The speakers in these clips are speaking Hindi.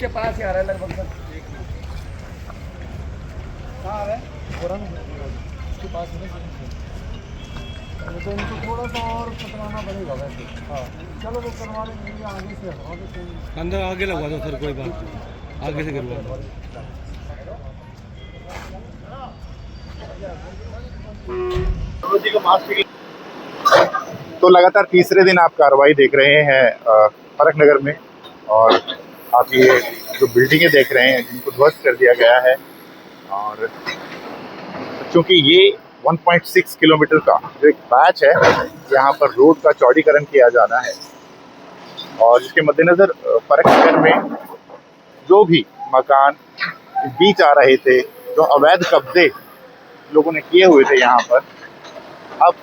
इसके पास ही आ रहा है लगभग सर। कहाँ आ रहा है? इसके पास है ना। तो इनको थोड़ा सा और कटवाना पड़ेगा वैसे। हाँ चलो वो करवा लेंगे, आगे से हटवा देते हैं। अंदर आगे लगवा दो सर, कोई बात नहीं, आगे से करवा दो। तो लगातार तीसरे दिन आप कार्रवाई देख रहे हैं फरक नगर में, और आप ये जो बिल्डिंगें देख रहे हैं जिनको ध्वस्त कर दिया गया है। और चूंकि ये 1.6 किलोमीटर का जो एक पैच है, यहाँ पर रोड का चौड़ीकरण किया जाना है, और इसके मद्देनज़र फरक नगर में जो भी मकान इस बीच आ रहे थे, जो अवैध कब्जे लोगों ने किए हुए थे यहाँ पर, अब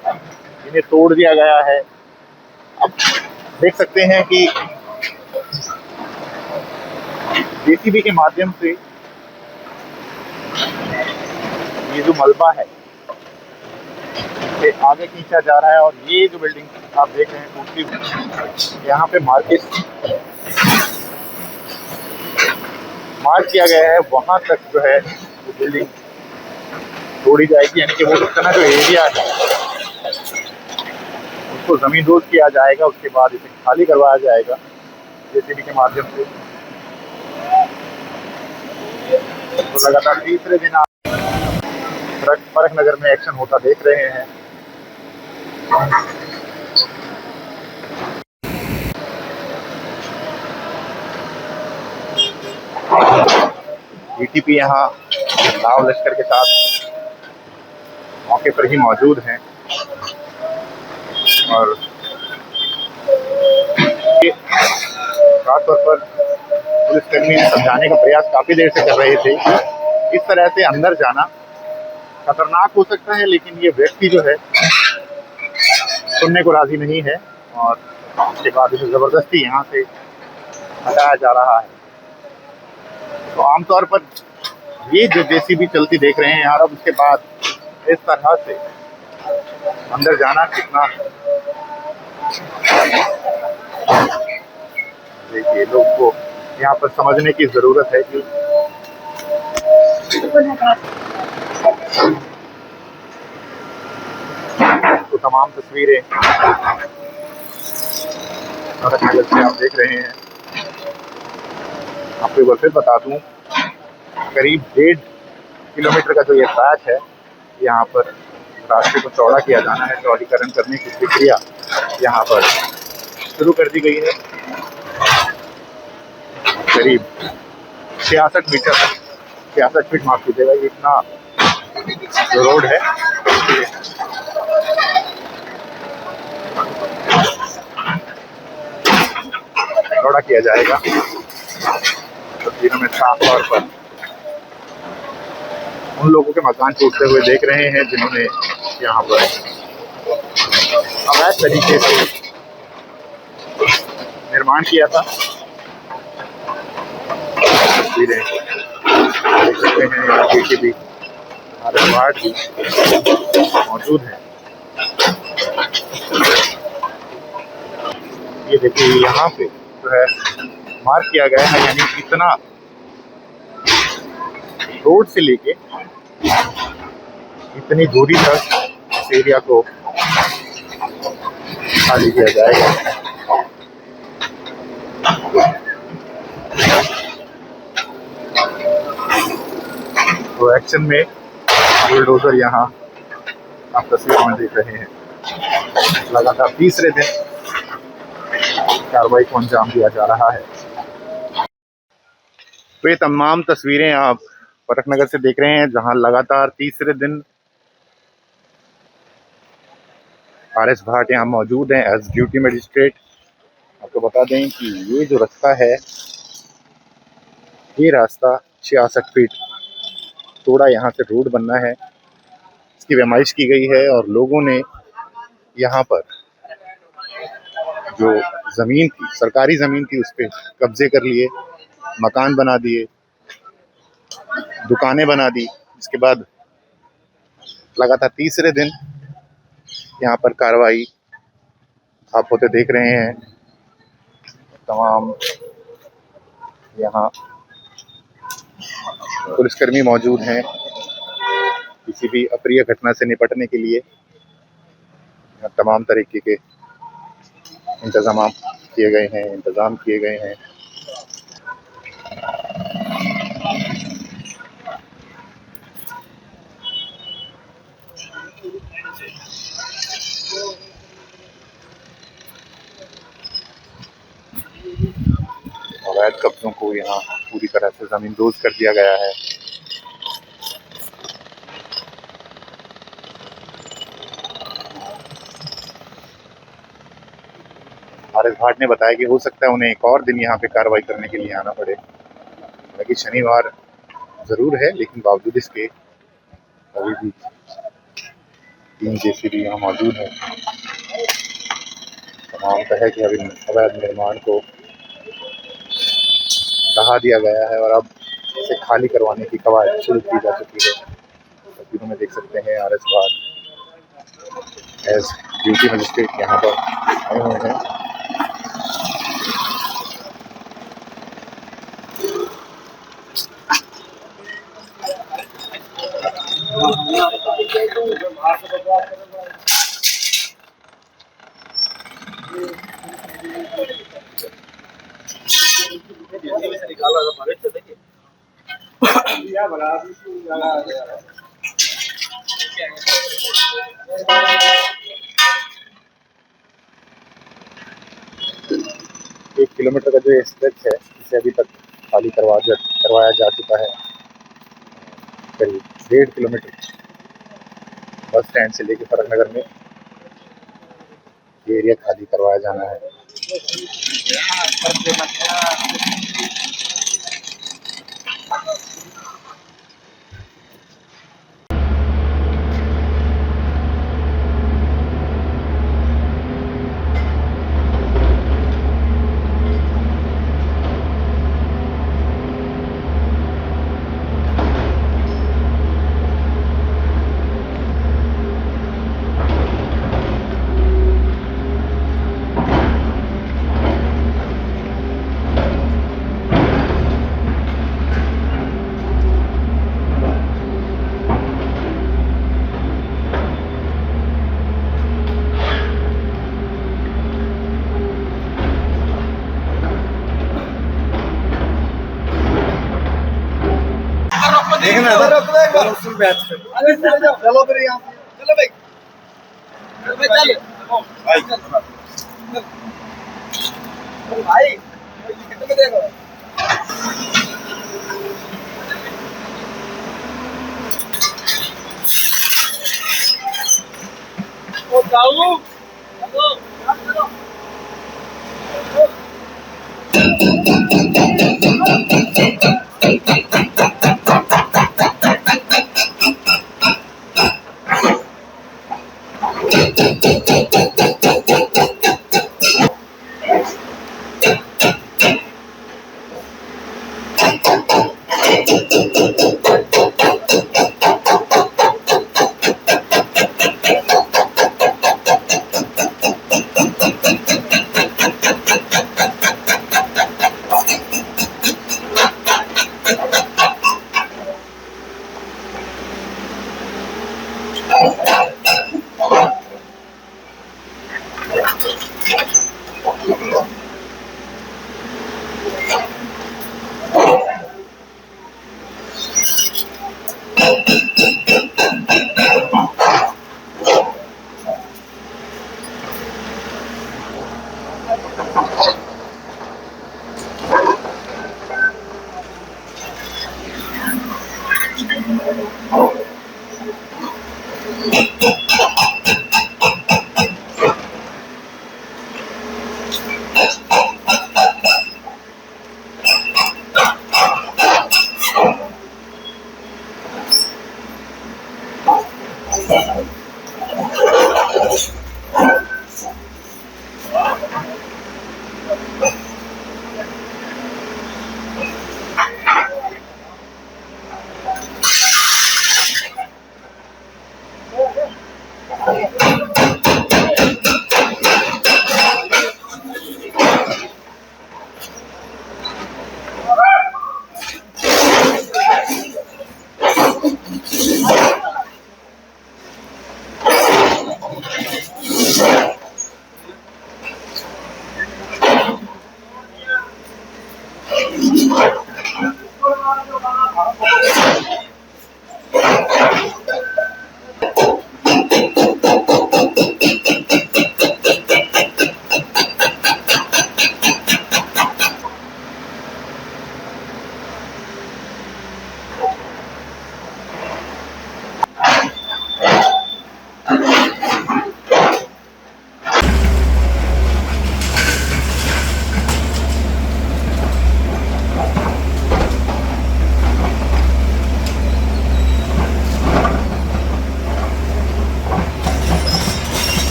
इन्हें तोड़ दिया गया है। अब देख सकते हैं कि जेसीबी के माध्यम से ये जो मलबा है इसे आगे खींचा जा रहा है, और ये जो बिल्डिंग आप देख रहे हैं टूटती हुई, यहाँ पे मार्क किया गया है, वहाँ तक जो है वो बिल्डिंग तोड़ी जाएगी। यानी कि वो इतना जो एरिया है उसको ज़मींदोज़ किया जाएगा, उसके बाद इसे खाली करवाया जाएगा जेसीबी के माध्यम से। तो लगातार तीसरे दिन आप फरक नगर में एक्शन होता देख रहे हैं। डीटीपी यहाँ लाव लश्कर के साथ मौके पर ही मौजूद हैं, और खासतौर पर पुलिसकर्मी समझाने का प्रयास काफ़ी देर से कर रहे थे कि इस तरह से अंदर जाना खतरनाक हो सकता है, लेकिन ये व्यक्ति जो है सुनने को राजी नहीं है, और उसके बाद इसे ज़बरदस्ती यहाँ से हटाया जा रहा है। तो आमतौर पर ये जो जेसीबी चलती देख रहे हैं यार, अब उसके बाद इस तरह से अंदर जाना कितना, देखिए लोग को यहाँ पर समझने की ज़रूरत है कि तो तमाम तस्वीरें फरक नगर से आप देख रहे हैं। आपको एक बार फिर बता दूं, करीब 1.5 किलोमीटर का जो ये पैच है, यहाँ पर रास्ते को चौड़ा किया जाना है, चौड़ीकरण करने की प्रक्रिया यहाँ पर शुरू कर दी गई है। करीब 66 फीट माफ कीजिएगा, ये इतना जो रोड है चौड़ा किया जाएगा। तस्वीरों में साफ तौर पर उन लोगों के मकान टूटते हुए देख रहे हैं जिन्होंने यहाँ पर अवैध तरीके से निर्माण किया था। तस्वीरें देख सकते हैं, यहाँ के भी हमारे वार्ड भी मौजूद हैं। ये देखिए यहाँ पे जो है मार्क किया गया है, यानी इतना रोड से लेके इतनी दूरी तक इस एरिया को खाली किया जाएगा। तो एक्शन में बुलडोजर यहाँ आप तस्वीर में देख रहे हैं। लगातार तीसरे दिन कार्रवाई को अंजाम दिया जा रहा है। तो ये तमाम तस्वीरें आप फरक नगर से देख रहे हैं, जहां लगातार तीसरे दिन आर.एस. भाट यहाँ मौजूद हैं एज ड्यूटी मजिस्ट्रेट। आपको बता दें कि ये जो रास्ता है, ये रास्ता 66 फीट थोड़ा यहाँ से रोड बनना है, इसकी पैमाइश की गई है, और लोगों ने यहाँ पर जो ज़मीन थी, सरकारी ज़मीन थी, उस पर कब्जे कर लिए, मकान बना दिए, दुकानें बना दी। इसके बाद लगातार तीसरे दिन यहाँ पर कार्रवाई आप होते देख रहे हैं। तमाम यहाँ पुलिसकर्मी मौजूद हैं किसी भी अप्रिय घटना से निपटने के लिए। यहाँ तमाम तरीके के इंतजाम किए गए हैं। अवैध कब्जों को यहाँ पूरी तरह से जमींदोज कर दिया गया है। आरएस भाट ने बताया कि हो सकता है उन्हें एक और दिन यहाँ पे कार्रवाई करने के लिए आना पड़े। हालांकि शनिवार जरूर है, लेकिन बावजूद इसके अभी भी 3 जेसीबी यहाँ मौजूद है। तमाम तरह के अवैध निर्माण को ढहा दिया गया है और अब इसे खाली करवाने की कवायद शुरू की जा चुकी है। तस्वीरों में देख सकते हैं आरएस भाट एज ड्यूटी मजिस्ट्रेट यहाँ पर आए हुए हैं। एक किलोमीटर का जो स्ट्रेच है इसे अभी तक खाली करवाया जा चुका है। करीब 1.5 किलोमीटर बस स्टैंड से लेके फरक नगर में ये एरिया खाली करवाया जाना है। चलो फिर यहाँ चलो भाई भाई कितने देखो ओ जाओ चलो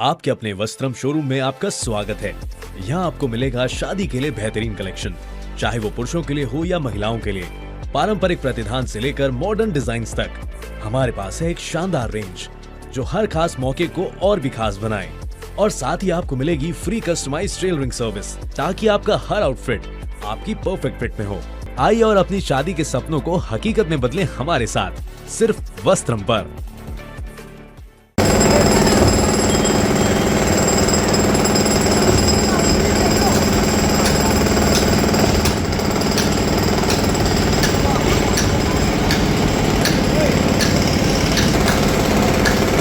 आपके अपने वस्त्रम शोरूम में आपका स्वागत है। यहाँ आपको मिलेगा शादी के लिए बेहतरीन कलेक्शन, चाहे वो पुरुषों के लिए हो या महिलाओं के लिए। पारंपरिक प्रतिधान से लेकर मॉडर्न डिजाइन तक हमारे पास है एक शानदार रेंज जो हर खास मौके को और भी खास बनाए। और साथ ही आपको मिलेगी फ्री कस्टमाइज टेलरिंग सर्विस, ताकि आपका हर आउटफिट आपकी परफेक्ट फिट में हो। आइए और अपनी शादी के सपनों को हकीकत में बदलें हमारे साथ, सिर्फ वस्त्रम पर।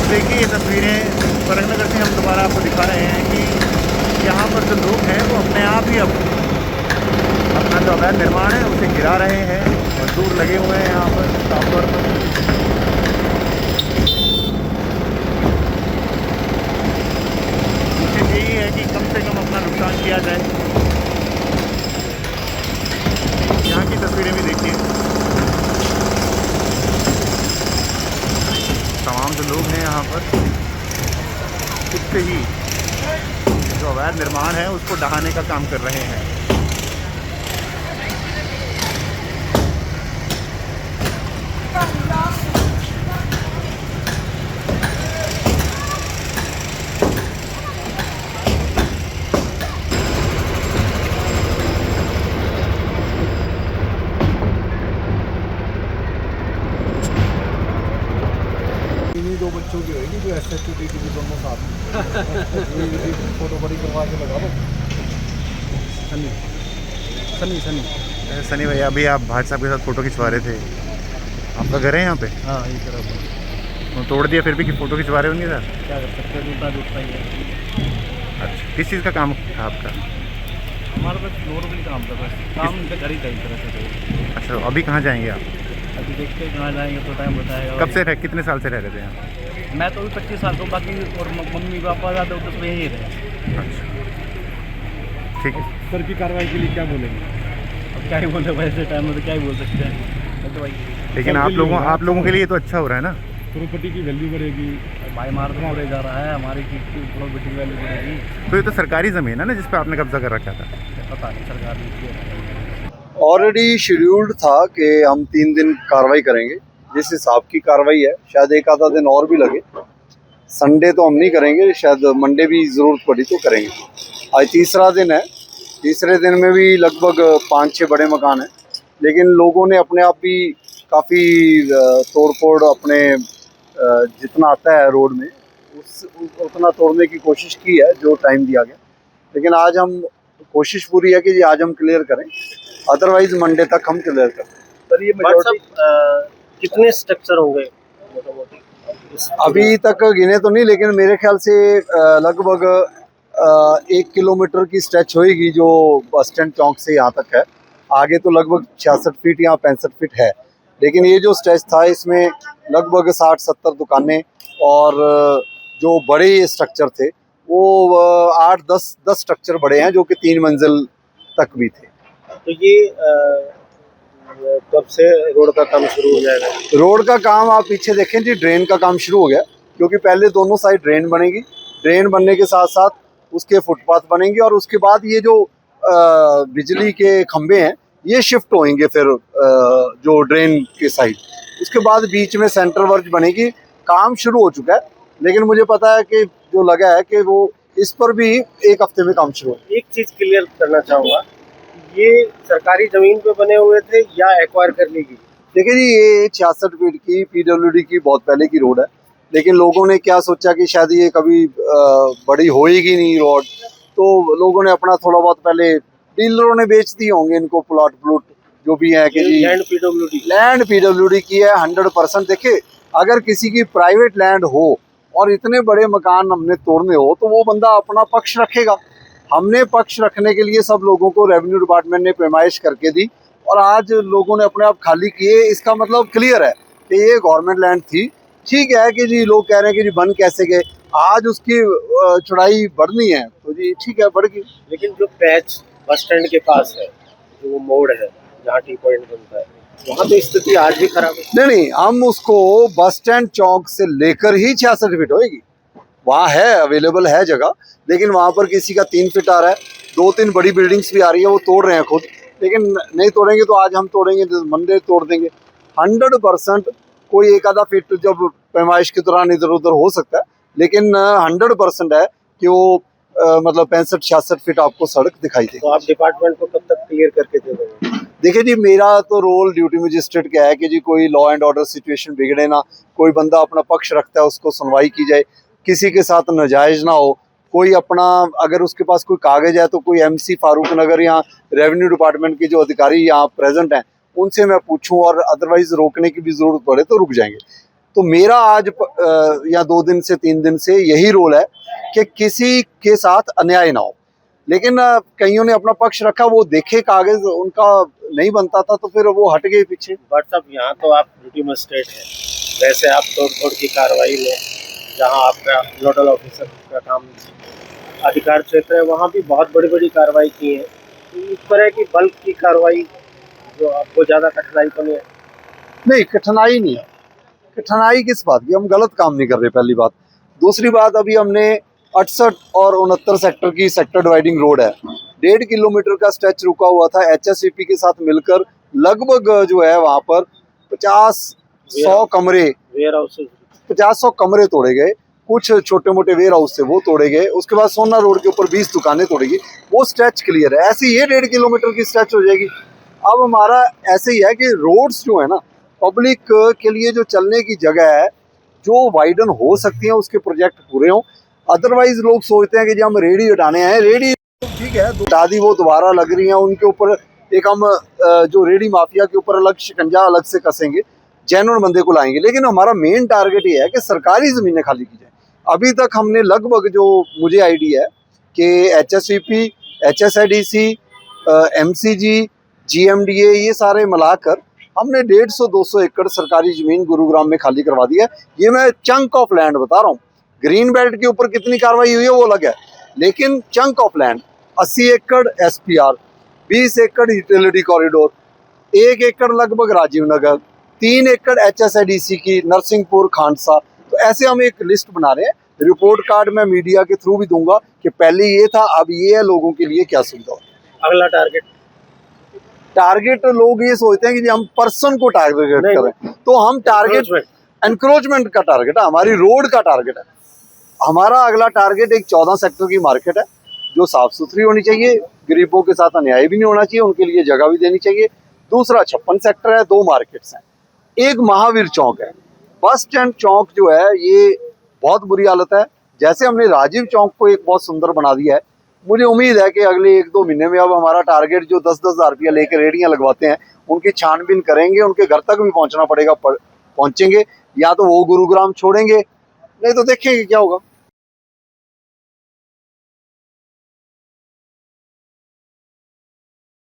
देखिए ये तस्वीरें फरक नगर से हम दोबारा आपको दिखा रहे हैं कि यहाँ पर जो लोग हैं वो अपने आप ही अपना जो अवैध निर्माण है उसे गिरा रहे हैं। मजदूर लगे हुए हैं यहाँ पर साफ तौर पर। कोशिश यही है कि कम से कम अपना नुकसान किया जाए। यहाँ की तस्वीरें भी देखिए, तमाम जो लोग हैं यहाँ पर खुद से ही जो अवैध निर्माण है उसको ढहाने का काम कर रहे हैं। इन्हीं दो बच्चों की होगी जो SHT की दोनों साथ में फोटो बड़ी करवा के लगा दो। सनी सनी सनी सनी भैया, अभी आप भाई साहब के साथ फ़ोटो खिंचवा रहे थे, आपका घर है यहाँ पे? हाँ, ये तरफ तो तोड़ दिया फिर भी कि फ़ोटो खिंचवा रहे होंगे सर? क्या कर सकते हैं, दूसरा दूसरा ही है। अच्छा, किस चीज़ का काम था आपका? हमारा बस नॉर्मली काम था, बस काम इनका घर ही था एक तरह से। अच्छा, अभी कहाँ जाएंगे आप? अभी देखते हैं कहाँ जाएंगे तो टाइम बताएगा। कब से रह, कितने साल से रह रहे थे यहाँ? मैं तो अभी 25 साल को, बाकी और मम्मी पापा ज़्यादा तो उसमें यहीं रहे। अच्छा, ठीक है। सर की कार्रवाई के लिए क्या बोलेंगे? अब क्या ही बोले, वैसे टाइम में तो क्या ही बोल सकते हैं तो भाई। लेकिन आप लोगों के लिए तो अच्छा हो रहा है ना? प्रॉपर्टी की वैल्यू बढ़ेगी। भाई मार तो बढ़े जा रहा है, हमारी की प्रॉपर्टी की वैल्यू बढ़ेगी। तो ये तो सरकारी ज़मीन है ना जिस पे आपने कब्जा कर रखा था? पता नहीं सरकार ने ऑलरेडी शेड्यूल्ड था कि हम 3 दिन कार्रवाई करेंगे। जिस हिसाब की कार्रवाई है शायद एक आधा दिन और भी लगे। संडे तो हम नहीं करेंगे, शायद मंडे भी ज़रूरत पड़ी तो करेंगे। आज तीसरा दिन है, तीसरे दिन में भी लगभग 5-6 बड़े मकान हैं, लेकिन लोगों ने अपने आप भी काफ़ी तोड़ फोड़ अपने जितना आता है रोड में उतना तोड़ने की कोशिश की है जो टाइम दिया गया। लेकिन आज हम कोशिश पूरी है कि आज हम क्लियर करें, अदरवाइज मंडे तक हम क्लियर करें। सर ये कितने स्ट्रक्चर होंगे मोटा-मोटी? अभी तक गिने तो नहीं, लेकिन मेरे ख्याल से लगभग 1 किलोमीटर की स्ट्रेच होएगी जो बस स्टैंड चौक से यहाँ तक है। आगे तो लगभग 66 फीट या 65 फीट है, लेकिन ये जो स्ट्रेच था इसमें लगभग 60-70 दुकानें और जो बड़े स्ट्रक्चर थे वो 8-10 स्ट्रक्चर बड़े हैं जो कि 3 मंजिल तक भी थे। तो ये कब से रोड का काम शुरू हो जाएगा? रोड का काम आप पीछे देखें जी, ड्रेन का काम शुरू हो गया, क्योंकि पहले दोनों साइड ड्रेन बनेगी। ड्रेन बनने के साथ साथ उसके फुटपाथ बनेंगे और उसके बाद ये जो बिजली के खंभे हैं ये शिफ्ट होंगे फिर जो ड्रेन के साइड। उसके बाद बीच में सेंटर वर्क बनेगी। काम शुरू हो चुका है, लेकिन मुझे पता है कि जो लगा है कि वो इस पर भी 1 हफ्ते में काम शुरू हो। एक चीज़ क्लियर करना चाहूँगा, ये सरकारी ज़मीन पे बने हुए थे या एक्वायर कर ली गई? देखिए जी, ये 66 फीट की PWD की बहुत पहले की रोड है, लेकिन लोगों ने क्या सोचा कि शायद ये कभी बड़ी होएगी नहीं रोड, तो लोगों ने अपना थोड़ा बहुत पहले डीलरों ने बेच दिए होंगे इनको प्लॉट जो भी है कि जी लैंड PWD की है 100%। देखिए, अगर किसी की प्राइवेट लैंड हो और इतने बड़े मकान हमने तोड़ने हो तो वो बंदा अपना पक्ष रखेगा। हमने पक्ष रखने के लिए सब लोगों को रेवेन्यू डिपार्टमेंट ने पैमाइश करके दी और आज लोगों ने अपने आप खाली किए। इसका मतलब क्लियर है कि ये गवर्नमेंट लैंड थी। ठीक है कि जी लोग कह रहे हैं कि जी बन कैसे गए, आज उसकी चौड़ाई बढ़नी है तो जी ठीक है बढ़ गई। लेकिन जो पैच बस स्टैंड के पास है, जो वो मोड़ है जहाँ टी पॉइंट बनता है, वहाँ तो स्थिति आज भी खराब है। नहीं, हम उसको बस स्टैंड चौक से लेकर ही 66 फीट होएगी। वहाँ है, अवेलेबल है जगह, लेकिन वहाँ पर किसी का 3 फीट आ रहा है, 2-3 बड़ी बिल्डिंग्स भी आ रही है, वो तोड़ रहे हैं खुद। लेकिन नहीं तोड़ेंगे तो आज हम तोड़ेंगे तो मंडे तोड़ देंगे। 100% कोई एक आधा फीट जब पैमाइश के दौरान इधर उधर हो सकता है, लेकिन 100% है कि वो मतलब 65-66 फीट आपको सड़क दिखाई देगी। तो आप डिपार्टमेंट को कब तक क्लियर करके दे देंगे? देखिए जी, मेरा तो रोल ड्यूटी मजिस्ट्रेट का है कि जी कोई लॉ एंड ऑर्डर सिचुएशन बिगड़े ना, कोई बंदा अपना पक्ष रखता है उसको सुनवाई की जाए, किसी के साथ नाजायज ना हो, कोई अपना अगर उसके पास कोई कागज है तो कोई MC फारूक नगर या रेवेन्यू डिपार्टमेंट के जो अधिकारी यहाँ प्रेजेंट हैं उनसे मैं पूछूं, और अदरवाइज रोकने की भी जरूरत पड़े तो रुक जाएंगे। तो मेरा आज या 2 दिन से 3 दिन से यही रोल है कि किसी के साथ अन्याय ना हो। लेकिन कईयों ने अपना पक्ष रखा, वो देखे कागज उनका नहीं बनता था तो फिर वो हट गए पीछे। बट साहब यहाँ तो आप ड्यूटी मजिस्ट्रेट हैं, वैसे आप तोड़ की कार्रवाई में जहाँ आपका नोडल ऑफिसर का काम अधिकार क्षेत्र है वहाँ भी बहुत बड़ी बड़ी कार्रवाई की है। तो इस तरह की बल्क की कार्रवाई जो आपको ज़्यादा कठिनाई तो नहीं है? नहीं, कठिनाई नहीं है। कठिनाई किस बात की, हम गलत काम नहीं कर रहे, पहली बात। दूसरी बात, अभी हमने 68 और 69 सेक्टर की सेक्टर डिवाइडिंग रोड है, 1.5 किलोमीटर का स्ट्रेच रुका हुआ था। HSEP के साथ मिलकर लगभग जो है वहाँ पर 50-100 कमरे, वेयर हाउसेज 50-100 कमरे तोड़े गए। कुछ छोटे मोटे वेयर हाउस थे वो तोड़े गए। उसके बाद सोना रोड के ऊपर 20 दुकानें तोड़ी गई। वो स्ट्रेच क्लियर है। ऐसे ये 1.5 किलोमीटर की स्ट्रेच हो जाएगी। अब हमारा ऐसे ही है कि रोड्स जो है ना, पब्लिक के लिए जो चलने की जगह है जो वाइडन हो सकती है, उसके प्रोजेक्ट पूरे हों। अदरवाइज लोग सोचते हैं कि जब हम रेडी हटाने हैं, रेडी ठीक है हटा दी, वो दोबारा लग रही हैं, उनके ऊपर एक हम जो रेडी माफिया के ऊपर अलग शिकंजा अलग से कसेंगे, जेन्युइन बंदे को लाएंगे। लेकिन हमारा मेन टारगेट ये है कि सरकारी ज़मीनें खाली की जाए। अभी तक हमने लगभग, जो मुझे आइडिया है कि HSEP, HSIDC, MCG, GMDA ये सारे मिलाकर हमने 150-200 एकड़ सरकारी ज़मीन गुरुग्राम में खाली करवा दी है। ये मैं चंक ऑफ लैंड बता रहा हूँ। ग्रीन बेल्ट के ऊपर कितनी कार्रवाई हुई है वो अलग है, लेकिन चंक ऑफ लैंड 80 एकड़ SPR, 20 एकड़ यूटिलिटी कॉरिडोर, 1 एकड़ लगभग राजीव नगर, 3 एकड़ HSIDC की नरसिंहपुर खांडसा। तो ऐसे हम एक लिस्ट बना रहे हैं। रिपोर्ट कार्ड मैं मीडिया के थ्रू भी दूंगा कि पहले ये था, अब ये है, लोगों के लिए क्या सुविधा हो। अगला टारगेट लोग ये सोचते हैं कि हम पर्सन को टारगेट करें, तो हम टारगेट एनक्रोचमेंट का टारगेट है, हमारी रोड का टारगेट है। हमारा अगला टारगेट एक 14 सेक्टर की मार्केट है जो साफ सुथरी होनी चाहिए, गरीबों के साथ अन्याय भी नहीं होना चाहिए, उनके लिए जगह भी देनी चाहिए। दूसरा 56 सेक्टर है, 2 मार्केट्स हैं, एक महावीर चौक है। बस स्टैंड चौक जो है ये बहुत बुरी हालत है। जैसे हमने राजीव चौक को एक बहुत सुंदर बना दिया है, मुझे उम्मीद है कि अगले 1-2 महीने में अब हमारा टारगेट जो 10-10 हज़ार रुपया लेकर रेहड़ियाँ लगवाते हैं उनकी छानबीन करेंगे, उनके घर तक भी पहुँचना पड़ेगा, पहुँचेंगे, या तो वो गुरुग्राम छोड़ेंगे, नहीं तो देखेंगे क्या होगा।